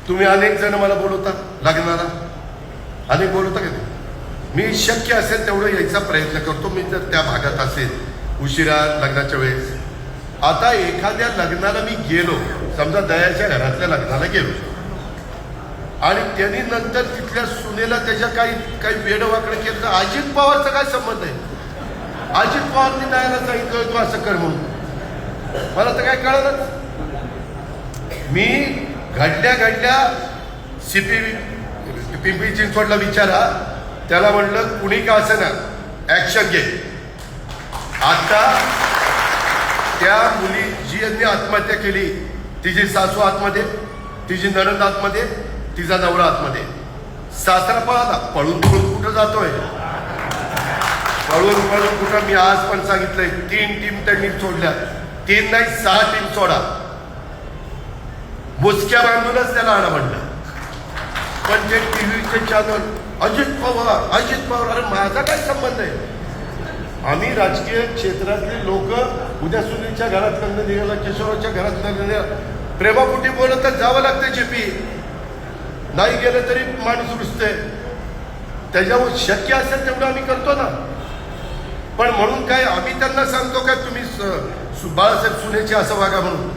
तुम्ही अनेक जण मला बोलवता लग्नाला, अनेक बोलवता का ते? मी शक्य असेल तेवढं यायचा प्रयत्न करतो, मी जर त्या भागात असेल उशिरा लग्नाच्या वेळेस. आता एखाद्या लग्नाला मी गेलो, समजा दयाच्या घरातल्या लग्नाला गेलो आणि त्यांनी नंतर तिथल्या सुनेला त्याच्या काही वेडवाकडे केलं, तर अजित पवारचा काय संबंध आहे? अजित पवारने दयाला सांगितलं तू असं कर म्हणून, मला तर काय कळलंच. मी घडल्या सीपी पिंपरी चिंचवडला विचारा, त्याला म्हणलं कुणी का असं ना ऍक्शन घे. आता त्या मुली जी यांनी आत्महत्या केली, तिची सासू आतमध्ये, तिची नणंद आतमध्ये, तिचा नवरा आतमध्ये, सासरा पळाला. पळून कुठं जातोय? पळून कुठं? मी आज पण सांगितलंय 3 टीम त्यांनी सोडल्या, 3 नाही 6 टीम सोडा. मुसक्या बांधूनच त्याला आणा म्हणलं. पण ते टीव्हीचे चॅनल अजित पवार, अरे माझा काय संबंध आहे? आम्ही राजकीय क्षेत्रातले लोक उद्या सुनीलच्या घरात लग्न निघाला, किशोराच्या घरात लग्न निघाला, प्रेमापोटी बोलतच जावं लागतं. जेपी नाही गेलं तरी माणूस रुजते. त्याच्यावर शक्य असेल तेवढं आम्ही करतो ना. पण म्हणून काय आम्ही त्यांना सांगतो का तुम्ही बाळासाहेब सुनेचे असं वागा म्हणून?